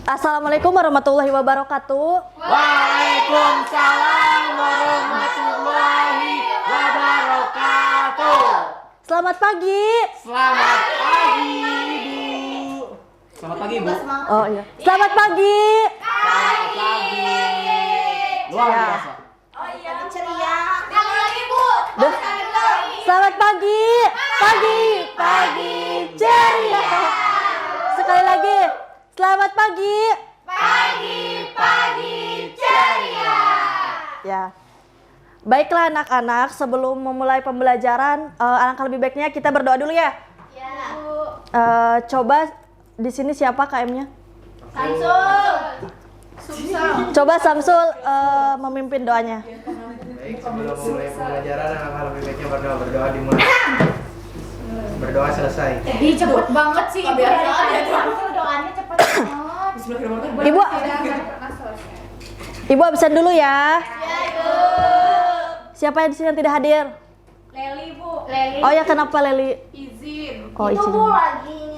Assalamualaikum warahmatullahi wabarakatuh. Waalaikumsalam warahmatullahi wabarakatuh. Selamat pagi. Selamat pagi, Ibu. Selamat pagi, Bu. Oh iya. Selamat pagi. Selamat pagi. Luar Ya. biasa. Oh iya, ceria. Sekali lagi, Bu. Duh. Selamat pagi. Pagi, pagi ceria. Sekali lagi. Selamat pagi. Pagi ceria. Ya. Baiklah anak-anak, sebelum memulai pembelajaran, alangkah lebih baiknya kita berdoa dulu ya. Ya. Coba di sini siapa KM-nya? Samsul. Coba Samsul memimpin doanya. Baik, sebelum mulai pembelajaran, alangkah lebih baiknya berdoa dimulai. Berdoa selesai. Cepet banget sih. Doanya cepet banget. Ibu absen dulu ya. Ya, Ibu. Siapa yang di sini yang tidak hadir? Leli, Bu. Leli. Oh ya, kenapa Leli? Izin. Oh, Itu izin. Bu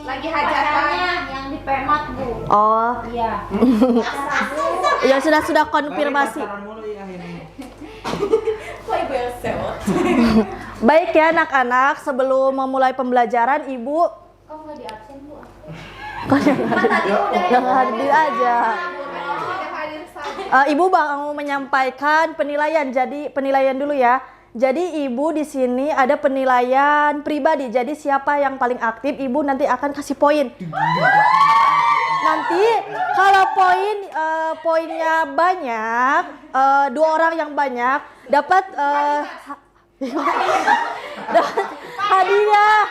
lagi hajatan yang di Permat, Bu. Oh, Iya. ya sudah konfirmasi. Pacaran mulu ya ini. Kok Ibu yang sewot? Baik ya anak-anak, sebelum memulai pembelajaran, Ibu Kok nggak di absen, Bu? yang hadir aja. Ibu mau menyampaikan penilaian. Jadi penilaian dulu ya. Jadi Ibu di sini ada penilaian pribadi. Jadi siapa yang paling aktif, Ibu nanti akan kasih poin. Nanti kalau poinnya banyak, dua orang yang banyak dapat dapat hadiah.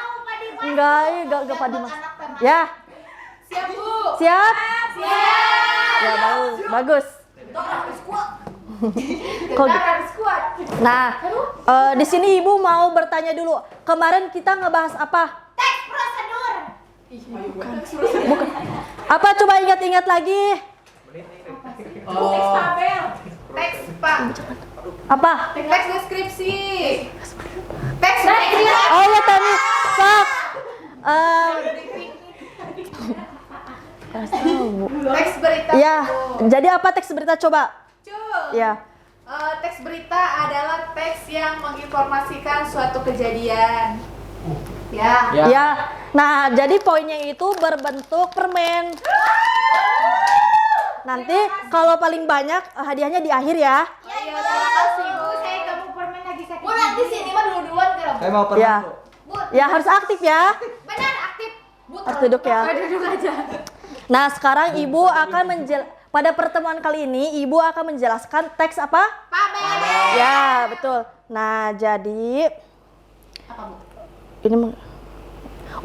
Enggak Padi Mas. Ya. Siap, Bu. Siap? Siap. Ya bagus. Kok gitu? Harus kuat. Nah, di sini Ibu mau bertanya dulu. Kemarin kita ngebahas apa? Teks prosedur. Bukan. Apa coba ingat-ingat lagi? Teks tabel. Teks, Pak. Apa? Teks deskripsi. Teks deskripsi. Oh ya tadi. Sok. Teks berita. Ya, jadi apa teks berita coba? Cul. Ya. Teks berita adalah teks yang menginformasikan suatu kejadian. Ya. Ya. Ya. Nah, jadi poinnya itu berbentuk permen. Nanti kalau paling banyak hadiahnya di akhir ya. Iya, terima kasih, Bu. Saya kamu permen lagi sakit. Bu, nanti sini mah dulu-duluan kira, Bu. Saya mau pernah, Ya. Bu. Ya harus aktif ya. Benar, aktif. Bu, Harus duduk ya. duduk aja. Nah, sekarang Ibu akan pada pertemuan kali ini Ibu akan menjelaskan teks apa? Pabel. Ya, betul. Nah, jadi Apa, Bu? ini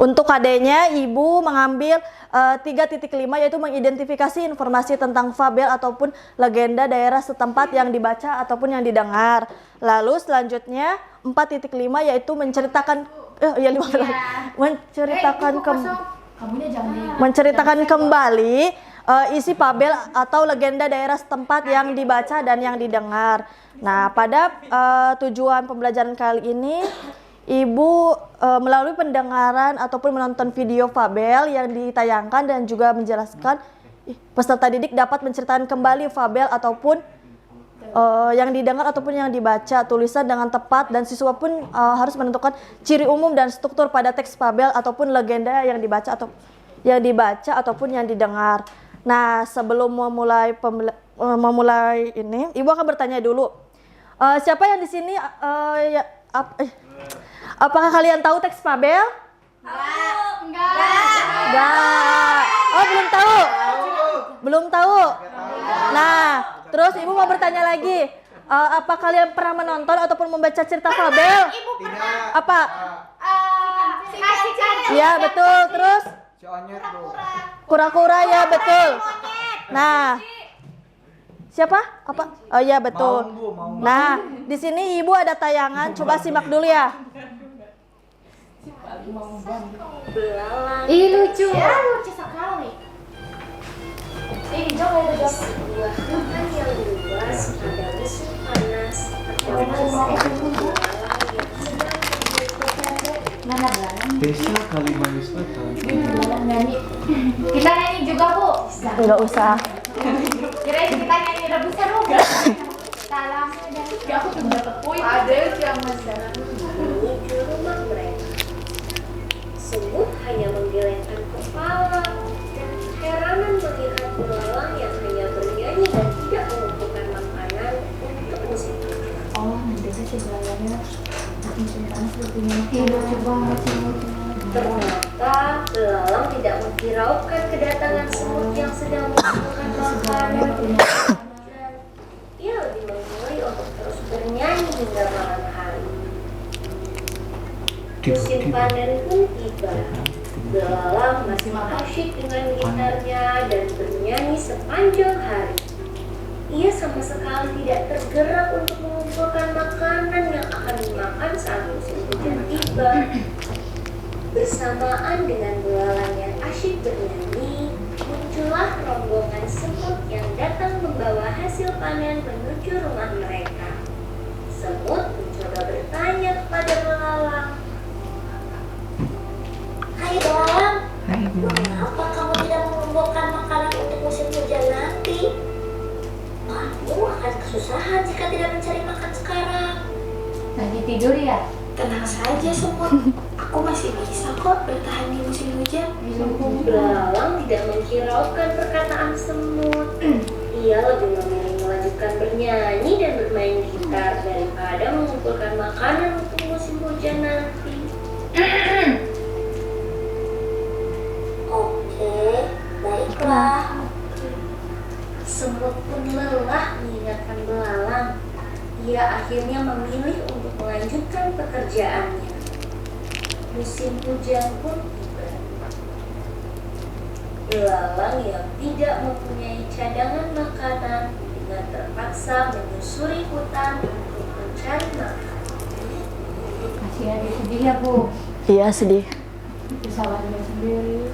untuk KD-nya Ibu mengambil 3.5 yaitu mengidentifikasi informasi tentang fabel ataupun legenda daerah setempat yang dibaca ataupun yang didengar. Lalu selanjutnya 4.5 yaitu menceritakan menceritakan kembali isi fabel atau legenda daerah setempat yang dibaca dan yang didengar. Nah, pada tujuan pembelajaran kali ini Ibu melalui pendengaran ataupun menonton video fabel yang ditayangkan dan juga menjelaskan peserta didik dapat menceritakan kembali fabel ataupun yang didengar ataupun yang dibaca tulisan dengan tepat, dan siswa pun harus menentukan ciri umum dan struktur pada teks fabel ataupun legenda yang dibaca ataupun yang didengar. Nah, sebelum memulai ini, Ibu akan bertanya dulu. Siapa yang di sini apakah kalian tahu teks fabel? Enggak. Oh, belum tahu. Belum tahu. Nah, terus Ibu mau bertanya lagi. Apa kalian pernah menonton ataupun membaca cerita fabel? Tidak. Apa? Kasih. Iya, betul. Terus Si Onyet, Bu. kura-kura, ya betul. Nah, siapa? Apa? Oh iya, betul. Maung, Bu, Maung. Nah, di sini Ibu ada tayangan. Coba simak dulu ya. Ih, lucu. Ya, lucu sekali. Jok ada jok. Buah yang luas pada musim panas atau musim mana belalang? Desa Kalimantan Selatan. Belalang nyanyi. Kita nyanyi juga bu. Nggak usah. Kirain kita nyanyi rebusan bu. Salamnya dari. Ya aku tuh dapat poin. Ada yang masalah. menuju rumah mereka. Semut hanya menggelengkan kepala dan keheranan melihat belalang yang hanya bernyanyi dan tidak mengumpulkan makanan untuk musim hujan. Oh, nanti si belalangnya musim panas lebih hidup banget sih. Ternyata belalang tidak menghiraukan kedatangan semut yang sedang mengumpulkan makanan dan ia lebih memilih untuk terus bernyanyi hingga malam hari. Musim panen pun tiba. Belalang masih asyik dengan gitarnya dan bernyanyi sepanjang hari. Ia sama sekali tidak tergerak untuk mengumpulkan makanan yang akan dimakan saat musim hujan tiba. Bersamaan dengan belalang yang asyik bernyanyi, muncullah rombongan semut yang datang membawa hasil panen menuju rumah mereka. Semut mencoba bertanya kepada belalang. Hai belalang, mengapa kamu tidak mengumpulkan makanan untuk musim hujan nanti? Kamu akan kesusahan jika tidak mencari makan sekarang. Lagi tidur ya? Tenang saja semut, aku masih bisa kok bertahan di musim hujan. Belalang tidak menghiraukan perkataan semut. Ia lebih memilih melanjutkan bernyanyi dan bermain gitar daripada mengumpulkan makanan untuk musim hujan nanti. Oke, baiklah. Semut pun lelah mengingatkan belalang. Ia akhirnya memilih untuk melanjutkan pekerjaannya. Musim hujan pun tiba. Belalang yang tidak mempunyai cadangan makanan dengan terpaksa menyusuri hutan untuk mencari makan. Masih ada sedih ya bu. Iya sedih. Pesawatnya sendiri.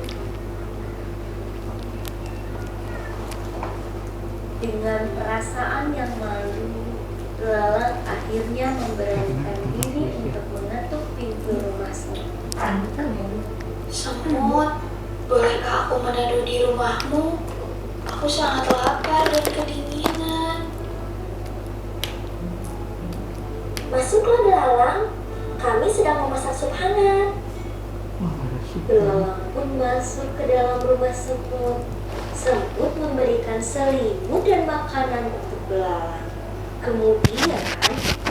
Dengan perasaan yang malu, belalang akhirnya memberanikan diri untuk mengetuk pintu rumah semut. Semut, bolehkah aku meneduh di rumahmu? Aku sangat lapar dan kedinginan. Masuklah belalang, kami sedang memasak sup hangat. Belalang pun masuk ke dalam rumah semut. Semut memberikan selimut dan makanan untuk belalang. Kemudian,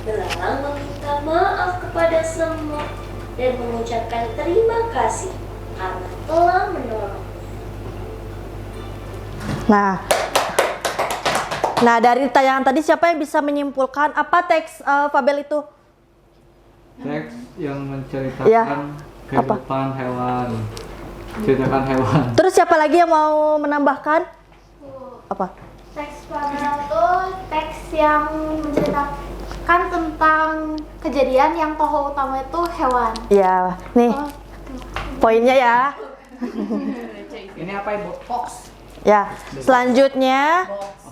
belalang meminta maaf kepada semut dan mengucapkan terima kasih karena telah menolong. Nah, dari tayangan tadi siapa yang bisa menyimpulkan apa teks fabel itu? Teks yang menceritakan Iya. kehidupan hewan. Ceritakan hewan. Terus siapa lagi yang mau menambahkan? Apa? Teks fabel itu teks yang menceritakan tentang kejadian yang tokoh utama itu hewan. Ya, nih Oh, poinnya ya. Ini apa ibu? Fox. Ya, selanjutnya.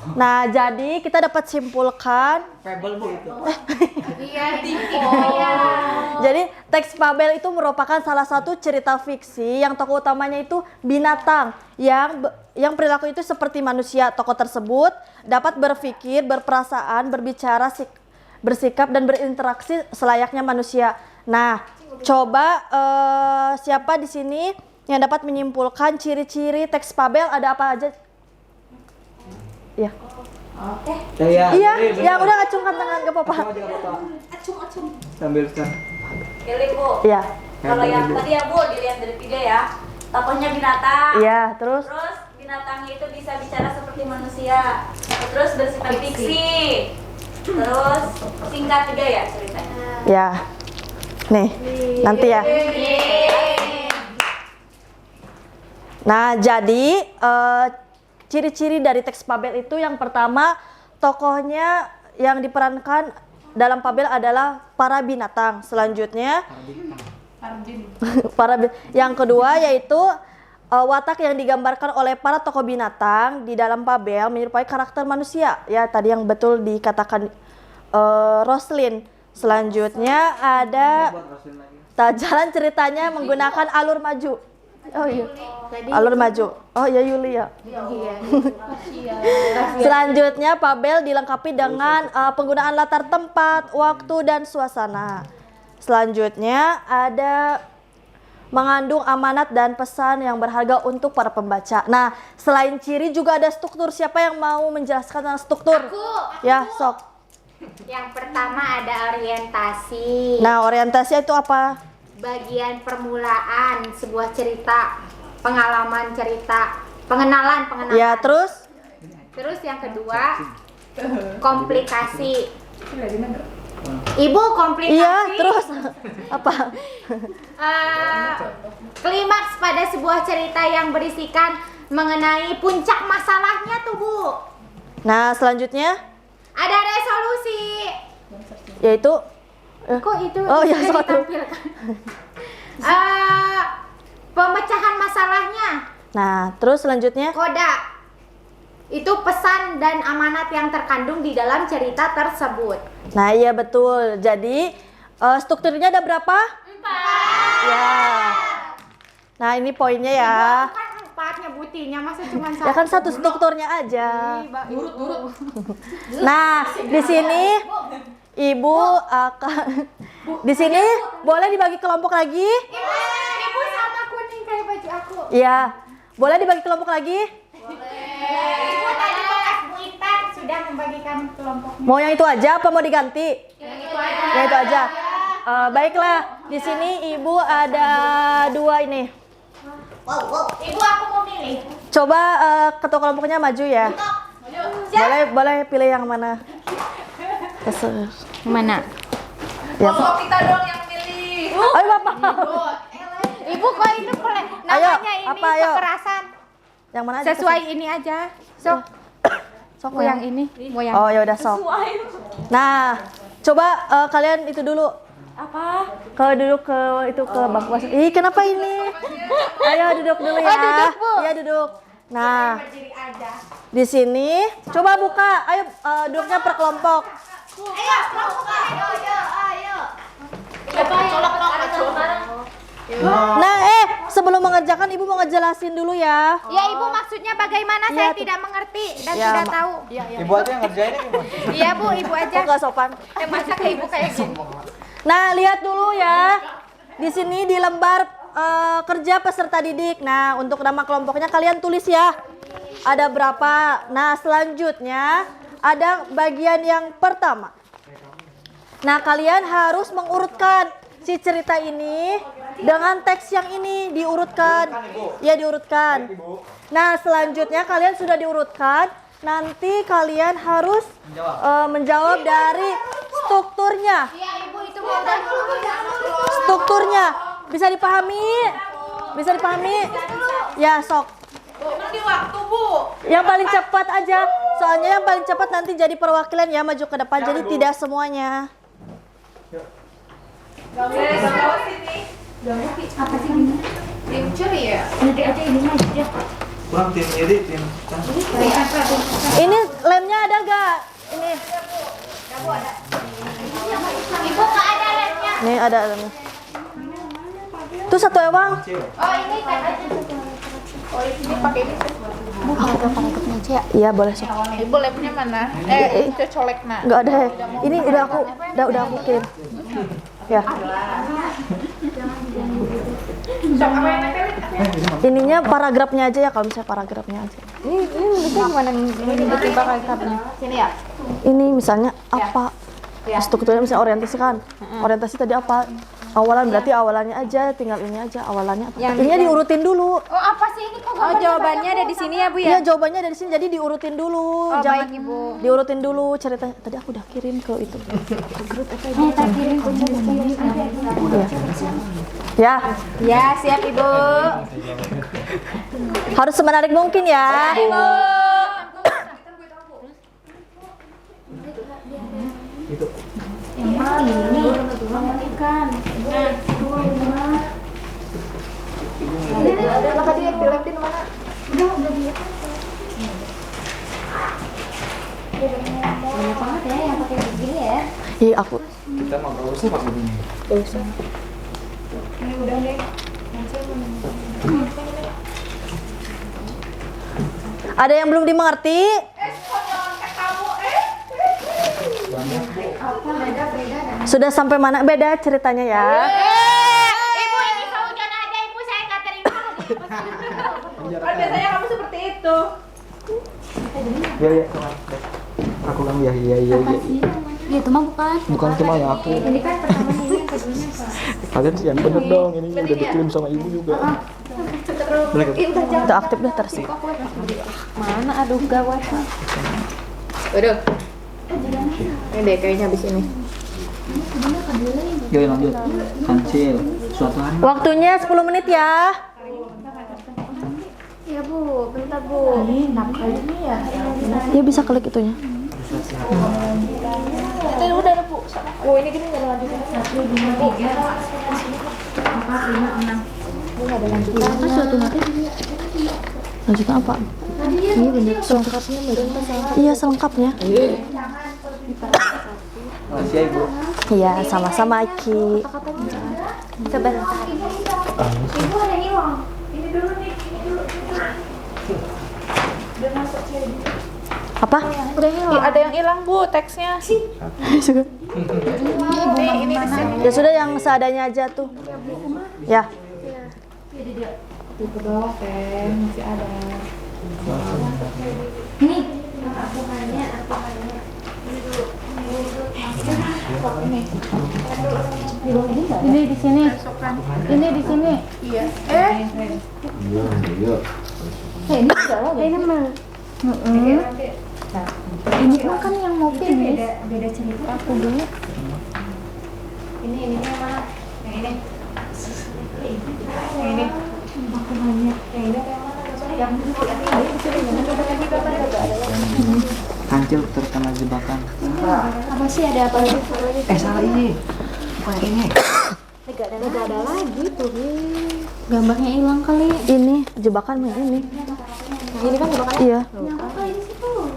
Nah, jadi kita dapat simpulkan. Fable bu itu. iya, iya. Jadi teks fabel itu merupakan salah satu cerita fiksi yang tokoh utamanya itu binatang yang perilaku itu seperti manusia. Tokoh tersebut dapat berpikir, berperasaan, berbicara, bersikap dan berinteraksi selayaknya manusia. Nah, coba siapa di sini yang dapat menyimpulkan ciri-ciri teks fabel ada apa aja? Ya. Oke. Iya. Iya, udah acungkan tangan ke papa. Acung. Sambil kan. Pilih bu. Iya. Kalau yang tadi ya bu, dilihat dari video ya. Tokohnya binatang. Iya, terus Terus binatangnya itu bisa bicara seperti manusia. Terus bersifat fiksi. Terus singkat juga ya ceritanya. ya. Nih, nanti ya. Nah, jadi ciri-ciri dari teks fabel itu yang pertama, tokohnya yang diperankan dalam fabel adalah para binatang. Selanjutnya, yang kedua yaitu watak yang digambarkan oleh para tokoh binatang di dalam fabel menyerupai karakter manusia. Ya, tadi yang betul dikatakan Roslin. Selanjutnya ada jalan ceritanya menggunakan alur maju. Oh iya. Alur maju. Oh iya Yulia. Selanjutnya Pabel dilengkapi dengan penggunaan latar tempat, waktu dan suasana. Selanjutnya ada mengandung amanat dan pesan yang berharga untuk para pembaca. Nah, selain ciri juga ada struktur. Siapa yang mau menjelaskan tentang struktur? Ya, sok. Yang pertama ada orientasi. Nah, orientasi itu apa? Bagian permulaan sebuah cerita, pengalaman cerita, pengenalan. Ya, terus? Terus yang kedua, komplikasi. Ibu, komplikasi. Iya, terus apa? Klimaks pada sebuah cerita yang berisikan mengenai puncak masalahnya tuh, Bu. Nah, selanjutnya Ada resolusi. yaitu Kok itu Oh, ya, bisa suatu. ditampilkan? Pemecahan masalahnya. Nah, terus selanjutnya Koda. Itu pesan dan amanat yang terkandung di dalam cerita tersebut. Nah, iya betul. Jadi strukturnya ada berapa? 4. Ya. Nah, ini poinnya ya. Kan 4 nyebutinya, masa cuma Ya kan satu strukturnya aja. Nah, di sini Ibu akan di sini boleh dibagi kelompok lagi? Ibu sama kuning kayak baju aku. Iya. Boleh dibagi kelompok lagi? Ibu tadi bekas Bu Intan sudah membagikan kelompoknya. Mau yang itu aja apa mau diganti? Yang itu aja. Yang itu aja. Baiklah, di sini Ibu ada 2 ini. Ibu, aku mau milih. Coba ketua kelompoknya maju ya. Boleh pilih yang mana? Mana? Ya. Kita dong yang milih. Ayo Bapak. Ibu kok itu namanya Ayo, ini apa, ayo? kekerasan. Yang mana aja? Sesuai ini aja. Sok. Sok Mau yang ini, mau yang Oh, ya udah sok. Nah, coba kalian itu dulu. Apa? Duduk ke bangku basket. Ih, kenapa ini? Ayo duduk dulu ya. duduk, Bu. Iya, duduk. Nah, berdiri aja. di sini coba buka. Ayo duduknya per kelompok. Ayo, buka. Ayo. Nah, sebelum mengerjakan Ibu mau ngejelasin dulu ya. Ya, Ibu maksudnya bagaimana? Iya, Saya tuh. tidak mengerti dan Ya, tidak tahu. Ibu aja yang ngerjainnya gimana? Iya, Bu, Ibu aja. Kok nggak sopan? Masa ke Ibu kayak gini? Nah, lihat dulu ya. Di sini di lembar kerja peserta didik. Nah, untuk nama kelompoknya kalian tulis ya. Ada berapa? Nah, selanjutnya ada bagian yang pertama. Nah, kalian harus mengurutkan si cerita ini dengan teks yang ini diurutkan. Ya, diurutkan. Nah, selanjutnya kalian sudah diurutkan. Nanti kalian harus menjawab dari strukturnya. Iya, Ibu, itu mau dulu. Strukturnya bisa dipahami? Bisa dipahami? Ya, sok. Emang di waktu, Bu. Yang paling cepat aja. Soalnya yang paling cepat nanti jadi perwakilan ya, maju ke depan. Jadi tidak semuanya. Apa sih ini? Tim curi ya? Nanti aja ini aja. Kurang tim ini, tim. Ini lemnya ada gak? Ini. Ibu, nggak ada lemnya. Nih ada lemnya. Tuh satu ewang. Oh, ini kan aja. Oh, ini pakai ini. Bu, pakai paragrafnya aja ya. Iya boleh sok. Ibu lemnya mana? Itu colek nak. Nggak ada. Ini udah aku kirim. Ya. Ininya paragrafnya aja ya, kalau misalnya paragrafnya aja. Ini gimana bikin paragrafnya? Sini ya. Ini misalnya apa? Strukturnya misalnya orientasi kan. Orientasi tadi apa? Awalan berarti awalannya aja, tinggal ini aja awalannya apa? Ininya diurutin dulu. Oh, apa sih ini kok? Oh, jawabannya ada di sini ya, Bu Iya, jawabannya dari sini, jadi diurutin dulu. Oh, Jangan baik, Ibu. diurutin dulu ceritanya. Tadi aku udah kirim ke itu. Ya, Ya, siap, Ibu. harus semenarik mungkin ya. Ih, aku Kita mau gak usah pakai begini. Ini udah deh. Ada yang belum dimengerti? Sudah sampai mana? Beda ceritanya ya. Ibu ini seujon aja ibu, saya nggak terima. Kan biasanya kamu seperti itu. Ya ya. Aku kan ya ya ya. Ya itu mah bukan. Bukan cuma ya aku. Ini kan pertama ini yang keduanya apa? Kalian sih yang bener dong. Ini udah dikirim sama ibu juga. Itu aktif dah terus. Mana aduh gawat. Waduh. Ini deh kayaknya habis ini. Yuk lanjut. Kancil. Suatu hari. Waktunya 10 menit ya. Ya Bu, bentar Bu. Ini nakal ini ya. Dia bisa klik itunya. Itu udah ada Bu. Oh ini gini nggak ada lanjutan. 1, 2, 3, 4, 5, 6. Bu nggak ada lanjutan. Kan suatu nanti Lanjutan apa? ini bener selengkapnya Iya, selengkapnya. Makasih ya ibu. Iya, sama-sama Ki. sebentar. Ibu ada yang hilang. Ini dulu nih. Ini dulu. Udah masuk sih. Apa? Udah hilang. Ada yang hilang Bu teksnya. Juga. Ini di sini. Ya sudah, yang seadanya aja tuh. Ya. Di ke bawah teh masih ada. Ini di sini. Ini di sini. Iya. Ini salah. Ini mah. Ini mah kan yang mau finish. Beda cerita aku dulu. Ini yang mana? Yang ini. Yang ini. Aku banyak. Yang ini kayak mana? Yang ini. Kancil terkena jebakan. Apa sih ada apa lagi? Salah ini. Bukan yang ini. Gak ada lagi tuh. Gambarnya hilang kali. Ini jebakan ini. Ini kan gambarnya. Iya. Apa ini sih tuh?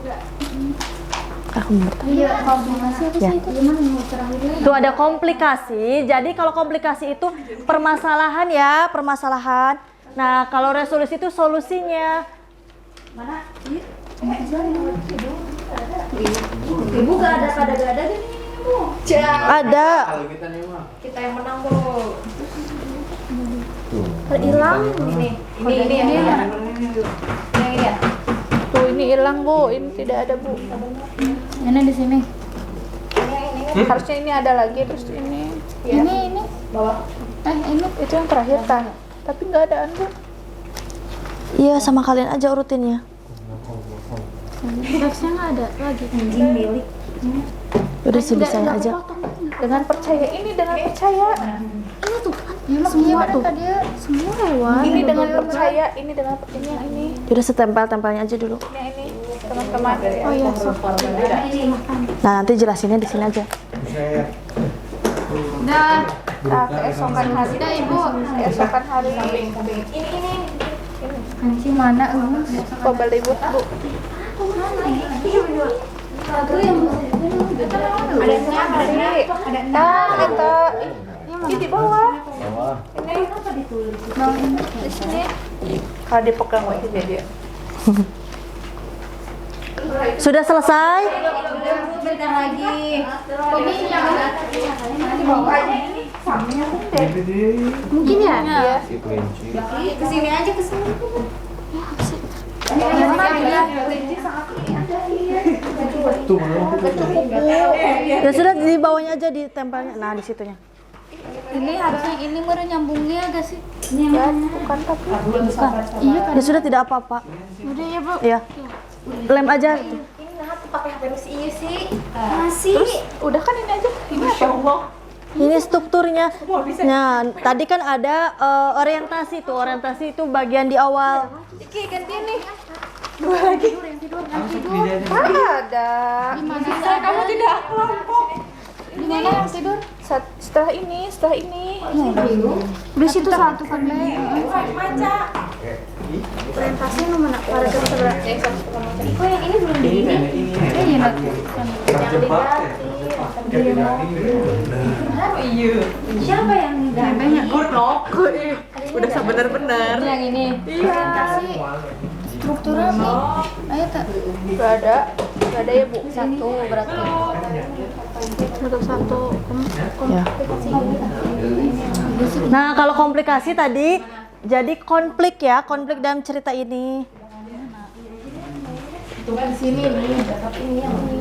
Aku ngerti. Iya, komplikasi apa sih itu? Gimana mau terakhirnya? Tuh ada komplikasi. Jadi kalau komplikasi itu permasalahan ya, permasalahan. Nah, kalau resolusi itu solusinya. Ibu gak ada gada-gada gini Ibu. Ada. Kalau kita nih mah. Kita yang menang Bu. Hilang. Ini yang hilang. Yang ini ya. Tuh ini hilang Bu. Ini tidak ada Bu. Ini di sini. Harusnya ini ada lagi terus ini. Ini. Bawah. Ini Itu yang terakhir kan. Tapi nggak ada Bu. Iya, sama kalian aja urutinnya. teksnya nggak ada lagi. Anjing milik. Udah sih bisa aja. Dengan percaya ini dengan percaya. Ini tuh kan. Semua tuh. Semua hewan. Ini dengan percaya, ini dengan ini yang ini. Udah setempel-tempelnya aja dulu. Yang ini teman-teman. Oh iya, Nah, nanti jelasinnya di sini aja. Udah. Nah, keesokan hari. Udah Ibu. Keesokan hari. Ini. Anjing mana? Coba ibu Bu. Satu yang Ada eta. Ini di bawah. Ini di sini. Kalau dipegang wae jadi. Sudah selesai? bentar lagi. Ini yang mungkin ya? Iya. Kesini aja kesini. Ya sudah, di bawahnya aja ditempelnya. Nah, di situnya. Ini harusnya ini baru nyambungnya agak sih. Ya, bukan tapi. Bukan. Iya kan. Ya sudah, tidak apa-apa. Udah ya Bu. Iya. Lem aja. Terus udah kan ini aja. Ini apa? Ini strukturnya. Nah, tadi kan ada orientasi tuh. Orientasi itu bagian di awal. Iki ganti nih. Dua lagi. Ada. Bisa kamu tidak kelompok. Di mana yang tidur? Setelah ini. Di situ satu kan. Orientasi mana? Paragraf sebelah. Oh yang ini belum Ini nenek ini. Terjebak ya. Siapa yang banyak goblok? Udah bener-bener. Yang ini. Strukturnya apa? Ayo tak. Gak ada ya Bu. Satu berarti. Satu. Ya. Nah, kalau komplikasi tadi jadi konflik ya, konflik dalam cerita ini. Di sini nih.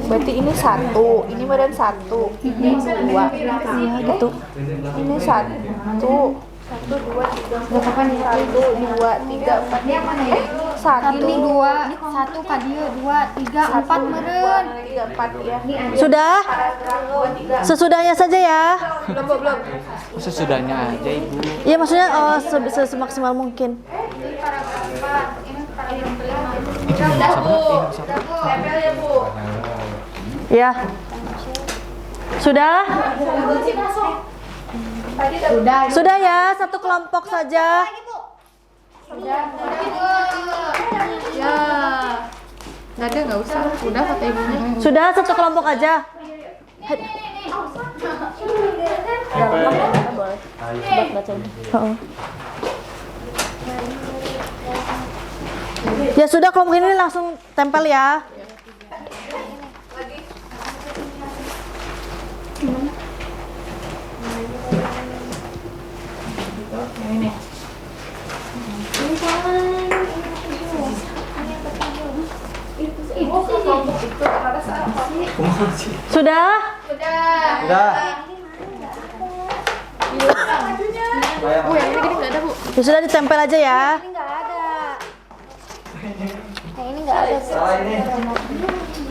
Berarti ini satu, ini badan satu, ini dua. Ya, gitu. Ini satu, dua, tiga. Satu, dua, tiga, empat. Satu, ini dua, satu kadia, dua, tiga, empat meren. Tiga, empat ya. Sudah? Sesudahnya saja ya. Belum. Sesudahnya aja ibu. Iya, maksudnya semaksimal mungkin. Ini paragraf 4, ini paragraf 5. Tempel ya Bu. Ya. Sudah? Sudah ya, satu kelompok saja. Ya. Nggak ada, nggak usah. Udah kata ibunya. Sudah, satu kelompok aja. Oh. Ya sudah, kelompok ini langsung tempel ya. Sudah? Bu, yang ini gini nggak ada Bu. Ya sudah, ditempel aja ya.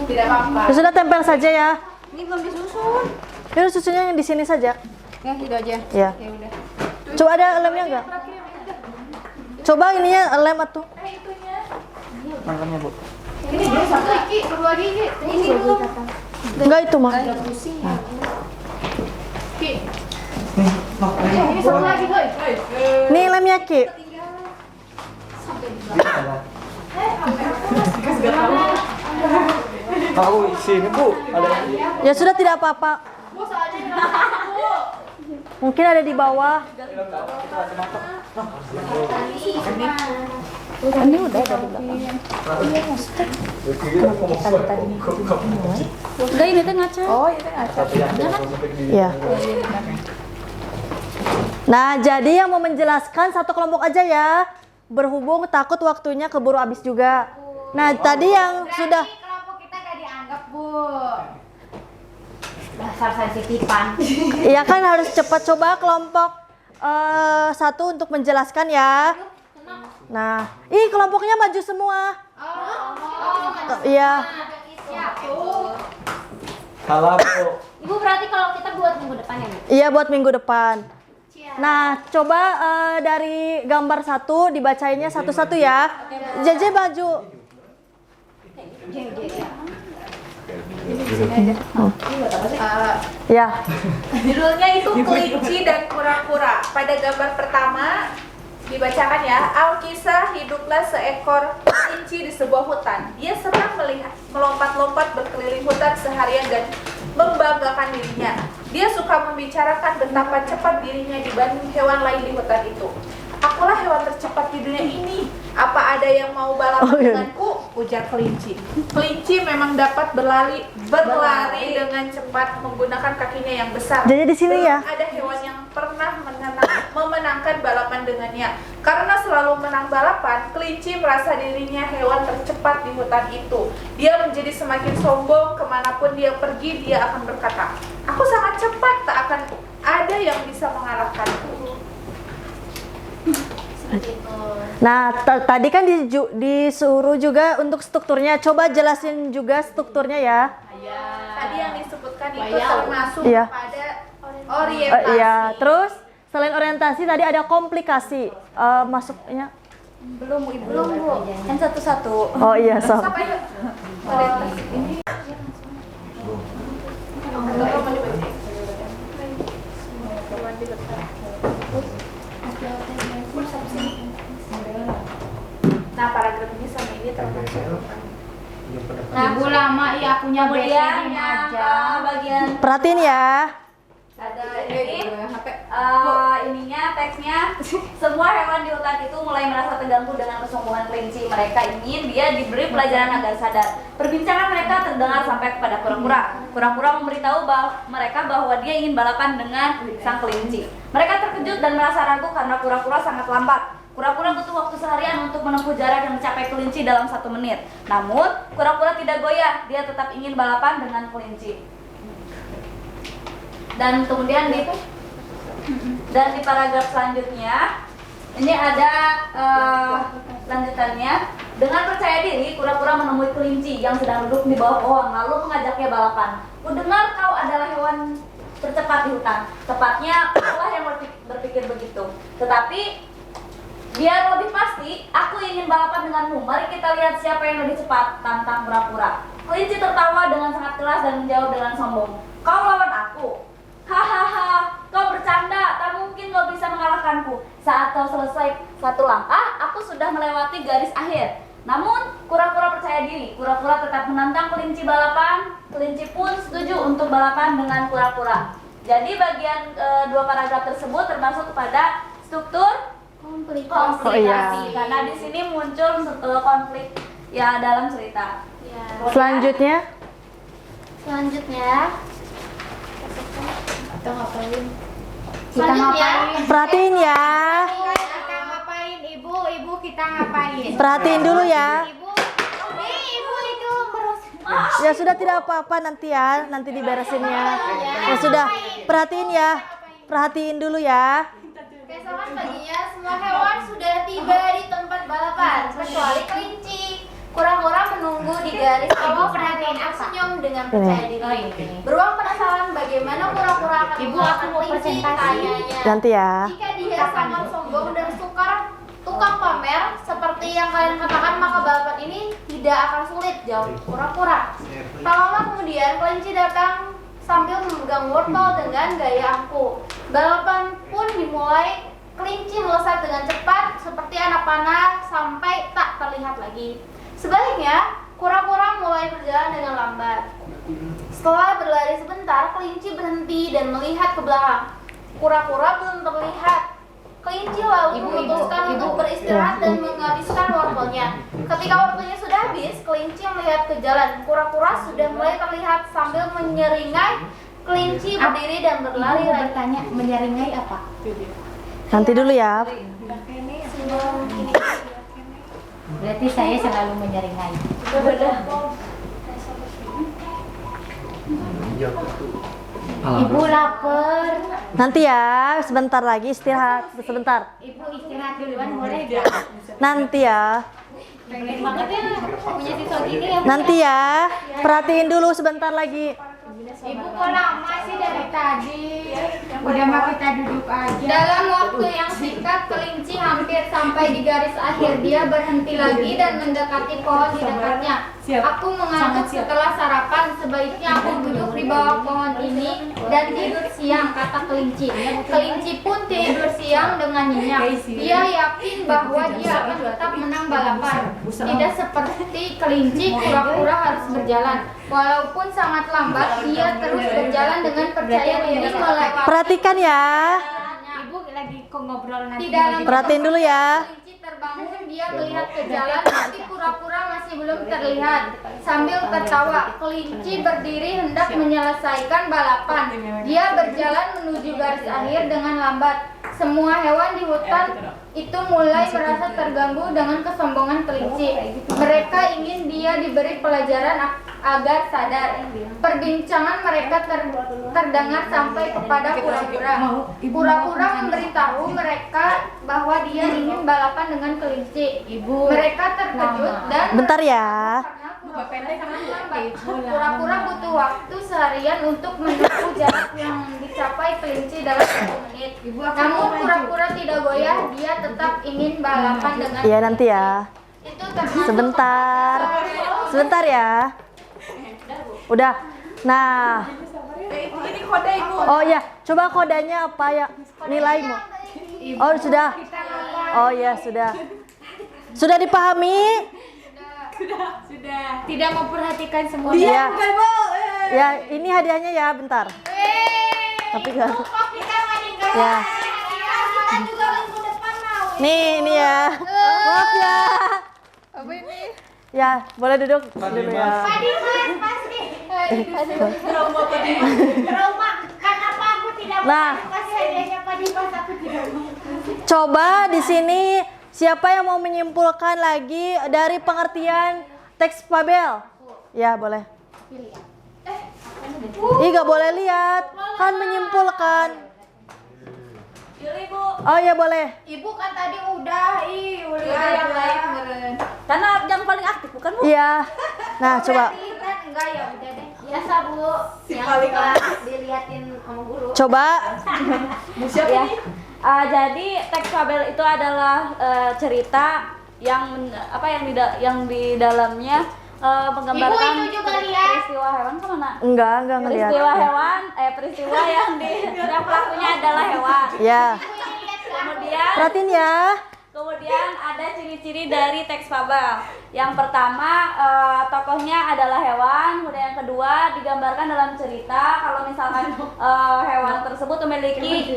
Tidak apa-apa. Ya sudah, tempel saja ya. Ini belum disusun. Ya susunnya yang di sini saja. Ya, itu aja. Ya. Ya udah. Coba ada lemnya enggak? Coba ininya lem atau? Makannya bu. Ini belum satu lagi, perlu lagi Ki. Ini belum. Enggak itu mah. Ki. Ini satu lagi, Boy. Nih lemnya Ki. Tahu sini bu. Ada. Ya sudah, tidak apa-apa. Mungkin ada di bawah. Ini udah ada di belakang. Udah ini teh ngaca. Oh, ini teh ngaca. Iya. Nah, jadi yang mau menjelaskan satu kelompok aja ya. Berhubung takut waktunya keburu habis juga. Nah, tadi yang sudah Kelompok kita gak dianggap, Bu. Dasar sensitifan. Iya kan, harus cepat. Coba kelompok satu untuk menjelaskan ya. Nah, kelompoknya maju semua. Iya. Salah bu. Ibu berarti kalau kita buat minggu depan ya, Bu? Iya, buat minggu depan. Nah, coba dari gambar satu dibacainnya satu-satu ya. JJ maju. Ya. Judulnya itu kelinci dan kura-kura. Pada gambar pertama dibacakan ya, Alkisah hiduplah seekor kelinci di sebuah hutan. Dia senang melihat melompat-lompat berkeliling hutan seharian dan membanggakan dirinya. Dia suka membicarakan betapa cepat dirinya dibanding hewan lain di hutan itu. Akulah hewan tercepat di dunia ini. Apa ada yang mau balapan denganku? Ujar kelinci. Kelinci memang dapat berlari dengan cepat menggunakan kakinya yang besar. Jadi di sini ya. Belum ada hewan yang pernah memenangkan balapan dengannya. Karena selalu menang balapan, kelinci merasa dirinya hewan tercepat di hutan itu. Dia menjadi semakin sombong. Kemanapun dia pergi, dia akan berkata, aku sangat cepat, tak akan ada yang bisa mengalahkanku. Nah, tadi kan disuruh juga untuk strukturnya. Coba jelasin juga strukturnya ya. Tadi yang disebutkan itu termasuk Iya. pada orientasi. Iya, terus selain orientasi tadi ada komplikasi. Masuknya Belum Bu. Kan satu-satu. oh iya, sob. Nah, paragraf ini sama ini termasuk. Nah, Bu lama ya punya Kemudian yang bagian Perhatiin ya. ada ini ininya teksnya. Semua hewan di hutan itu mulai merasa terganggu dengan kesombongan kelinci. Mereka ingin dia diberi pelajaran agar sadar. Perbincangan mereka terdengar sampai kepada kura-kura. Kura-kura memberitahu mereka bahwa dia ingin balapan dengan sang kelinci. Mereka terkejut dan merasa ragu karena kura-kura sangat lambat. Kura-kura butuh waktu seharian untuk menempuh jarak yang mencapai kelinci dalam 1 menit. Namun, kura-kura tidak goyah. Dia tetap ingin balapan dengan kelinci. Dan kemudian di paragraf selanjutnya ini ada lanjutannya. Dengan percaya diri, kura-kura menemui kelinci yang sedang duduk di bawah pohon lalu mengajaknya balapan. Kudengar kau adalah hewan tercepat di hutan. Tepatnya akulah yang berpikir begitu. Tetapi biar lebih pasti, aku ingin balapan denganmu. Mari kita lihat siapa yang lebih cepat, tantang kura-kura. Kelinci tertawa dengan sangat keras dan menjawab dengan sombong. Kau lawan aku? Hahaha, kau bercanda, tak mungkin kau bisa mengalahkanku. Saat kau selesai 1 langkah, aku sudah melewati garis akhir. Namun, kura-kura percaya diri. Kura-kura tetap menantang kelinci balapan. Kelinci pun setuju untuk balapan dengan kura-kura. Jadi bagian 2 paragraf tersebut termasuk kepada struktur komplikasi. Oh, iya. Karena di sini muncul konflik ya dalam cerita. Ya. Selanjutnya, Kita ngapain? perhatiin ya. Kita ngapain, Ibu? Ibu kita ngapain? Perhatiin dulu ya. Ibu itu terus. Ya sudah, tidak apa-apa nanti ya, nanti diberesinnya. Ya sudah, perhatiin ya. Perhatiin dulu ya. Keesokan paginya semua hewan sudah tiba di tempat balapan kecuali kelinci. Kura-kura menunggu di garis awal perhatian senyum dengan percaya diri. Beruang penasaran bagaimana kura-kura akan mengalahkan kelinci, tanyanya. Nanti ya. Jika dia sangat sombong dan sukar tukang pamer seperti yang kalian katakan, maka balapan ini tidak akan sulit, jawab kura-kura. Tak lama kemudian kelinci datang sambil memegang wortel dengan gaya angkuh. Balapan pun dimulai. Kelinci melesat dengan cepat seperti anak panah sampai tak terlihat lagi. Sebaliknya, kura-kura mulai berjalan dengan lambat. Setelah berlari sebentar, kelinci berhenti dan melihat ke belakang. Kura-kura belum terlihat. Kelinci lalu memutuskan untuk beristirahat dan menghabiskan wortelnya. Ketika wortelnya sudah habis, kelinci melihat ke jalan. Kura-kura sudah mulai terlihat sambil menyeringai. Kelinci berdiri dan berlari lagi. Bertanya, menyeringai apa? Nanti dulu ya. Berarti saya selalu menyeringai. Ibu lapar. Nanti ya, sebentar lagi istirahat, sebentar. Ibu istirahat duluan boleh nggak? Nanti ya. Pengen banget ya punya siswa gini ya. Nanti ya. Perhatiin dulu sebentar lagi. Ibu kok lama sih dari tadi? Udah mah kita duduk aja. Dalam waktu yang singkat, kelinci hampir sampai di garis akhir. Dia berhenti lagi dan mendekati pohon di dekatnya. Aku mengantuk setelah sarapan. Sebaiknya aku duduk di bawah pohon ini dan tidur siang, kata kelinci. Kelinci pun tidur siang dengan nyenyak. Dia yakin bahwa dia akan tetap menang balapan. Tidak seperti kelinci, kura-kura harus berjalan. Walaupun sangat lambat, dia terus berjalan dengan percaya diri melewati. Perhatikan ya. Ibu lagi kok ngobrol nanti. Di dalam Perhatiin dulu ya. kelinci terbangun, dia melihat ke jalan, tapi kura-kura masih belum terlihat. Sambil tertawa, kelinci berdiri hendak menyelesaikan balapan. Dia berjalan menuju garis akhir dengan lambat. Semua hewan di hutan itu mulai merasa terganggu dengan kesombongan kelinci. Mereka ingin dia diberi pelajaran agar sadar. Perbincangan mereka terdengar sampai kepada kura-kura. Kura-kura memberitahu mereka bahwa dia ingin balapan dengan kelinci. Mereka terkejut dan Bentar ya. karena kura-kura sangat lambat. Kura-kura butuh waktu seharian untuk menempuh jarak yang dicapai kelinci dalam 1 menit. Namun kura-kura tidak goyah, dia tetap ingin balapan dengan Iya nanti ya. itu termasuk Sebentar. Sebentar ya. Udah. Nah. Ini kode ibu. Oh ya, coba kodenya apa ya? Nilaimu. Oh sudah. Oh ya sudah. Sudah dipahami? Sudah. Tidak memperhatikan semua. Iya. Ya, ini hadiahnya ya, bentar. Tapi enggak. kita meninggal. Ya. Kita juga minggu depan mau. Nih, ini ya. Maaf ya. Apa ini? Ya, boleh duduk dulu ya. Pak Dimas pasti. Trauma. Kenapa aku tidak Nah. mau kasih hadiahnya Pak Dimas, aku tidak mau. Coba di sini siapa yang mau menyimpulkan lagi dari pengertian teks Fabel? Ya, boleh. Ih, gak boleh lihat. Kan menyimpulkan. Yuli Bu. Oh iya, boleh. Ibu kan tadi udah, Ya, yang lain meren. Karena yang paling aktif bukan Bu? Iya. Nah, coba. kan enggak ya udah deh. Biasa Bu, yang paling suka diliatin sama guru. Coba. Ya. Jadi teks fabel itu adalah cerita yang yang di dalamnya menggambarkan Ibu itu juga lihat. peristiwa hewan kemana? Enggak ngeliat. Peristiwa hewan, peristiwa yang pelakunya adalah hewan. Ya. Kemudian ya. Kemudian ada ciri-ciri dari teks fabel. Yang pertama, tokohnya adalah hewan. Kemudian yang kedua, digambarkan dalam cerita kalau misalkan hewan tersebut memiliki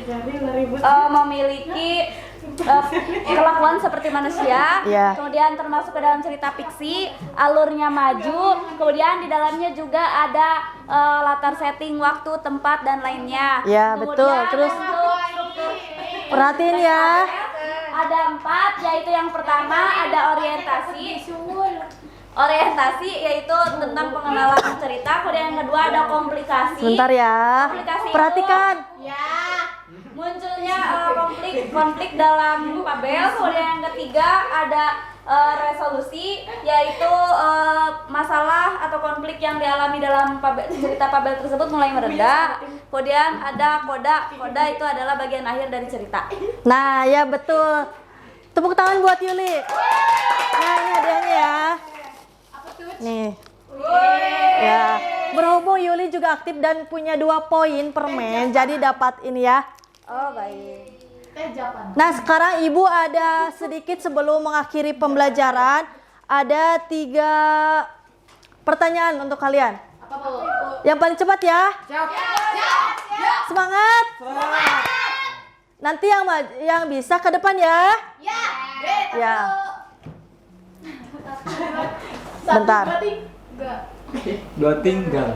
kelakuan seperti manusia. Iya. Kemudian termasuk ke dalam cerita fiksi, alurnya maju. Kemudian di dalamnya juga ada latar setting, waktu, tempat dan lainnya. Ya, Kemudian betul. Terus untuk struktur perhatiin ya. ada 4, yaitu yang pertama ada orientasi. Orientasi yaitu tentang pengenalan cerita. Kemudian yang kedua ada komplikasi. Sebentar ya. Komplikasi itu Perhatikan. munculnya konflik dalam fabel. Kemudian yang ketiga ada resolusi, yaitu masalah atau konflik yang dialami dalam cerita fabel tersebut mulai mereda. Kemudian ada koda. Koda itu adalah bagian akhir dari cerita. Nah, ya betul. Tepuk tangan buat Yuli. Nah, ini hadiahnya ya. Nih. Ya. Berhubung Yuli juga aktif dan punya 2 poin permen, jadi dapat ini ya. Oh, baik. Nah, sekarang Ibu ada sedikit sebelum mengakhiri pembelajaran, ada 3 pertanyaan untuk kalian. Yang paling cepat ya. Semangat. Nanti yang bisa ke depan ya. Ya. Bentar. 2 tinggal.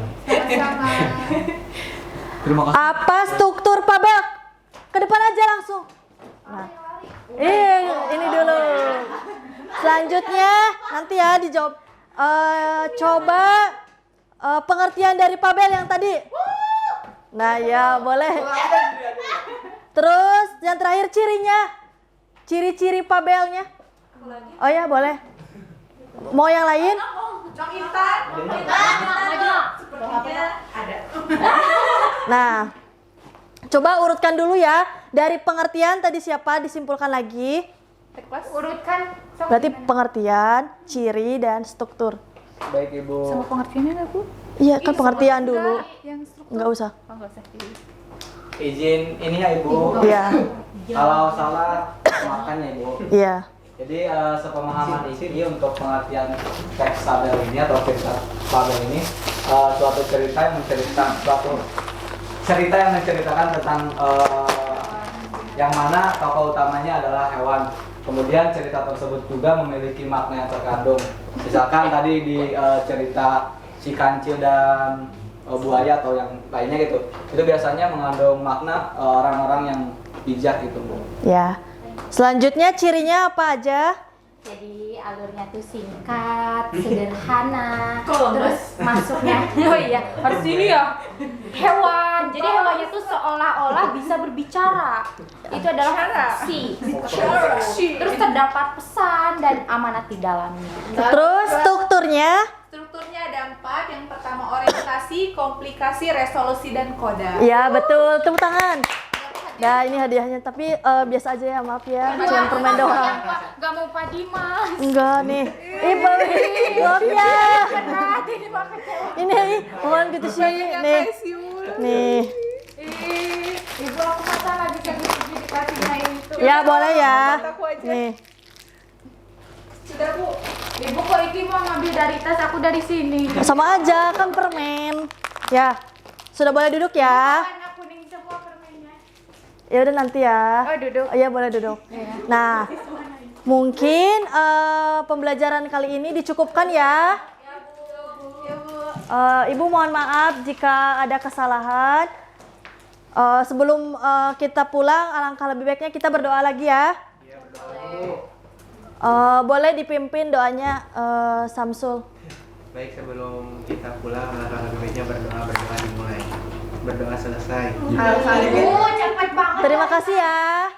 Terima kasih. Apa struktur fabel? Ke depan aja langsung. Nah. Ini dulu. Selanjutnya nanti ya dijawab. Coba pengertian dari fabel yang tadi. Nah, ya boleh. Terus yang terakhir cirinya. Ciri-ciri fabelnya. Oh ya, boleh. Mau yang lain? Cong Intan. Nah, coba urutkan dulu ya. Dari pengertian tadi siapa disimpulkan lagi? Urutkan. Berarti pengertian, ciri, dan struktur. Baik, Ibu. Sama pengertiannya nggak Bu? Iya, kan pengertian dulu. Yang struktur. Enggak usah. Oh, nggak usah. Izin ini ya, Ibu. Iya, Kalau salah makan ya, Ibu. iya. Jadi sepemahaman isi untuk pengertian teks fabel ini atau cerita fabel ini suatu cerita yang menceritakan tentang yang mana tokoh utamanya adalah hewan. Kemudian cerita tersebut juga memiliki makna yang terkandung. Misalkan tadi di cerita si kancil dan buaya atau yang lainnya gitu. Itu biasanya mengandung makna orang-orang yang bijak gitu, Bu. Ya. Selanjutnya cirinya apa aja? Jadi alurnya tuh singkat, sederhana, terus masuknya, oh iya, harus ini ya, hewan. Jadi hewannya tuh seolah-olah bisa berbicara. Itu adalah fiksi. Terus terdapat pesan dan amanat di dalamnya. Terus strukturnya? Strukturnya ada 4. Yang pertama orientasi, komplikasi, resolusi, dan koda. Ya, betul. Tepuk tangan. Nah, ini hadiahnya, tapi biasa aja ya, maaf ya. Cuma permen doang. Gak mau Pak Dimas. Enggak nih. Maaf ya. Ini mohon gitu sih. Nih. Nih. Ibu aku masa lagi sedikit dikasihnya itu. Ya, boleh ya. Nih. Sudah Bu. Ibu kok iki mau ngambil dari tas, aku dari sini. Sama aja, kan permen. Ya. Sudah boleh duduk ya. Warna kuning semua permennya. Ya udah nanti ya. Oh, duduk. Iya boleh duduk. Nah, mungkin pembelajaran kali ini dicukupkan ya. Ibu mohon maaf jika ada kesalahan. Sebelum kita pulang, alangkah lebih baiknya kita berdoa lagi ya. Iya, berdoa dulu. Boleh dipimpin doanya Samsul. Baik, sebelum kita pulang, alangkah lebih baiknya berdoa dimulai. Berdoa selesai. Cepet banget. Terima kasih ya.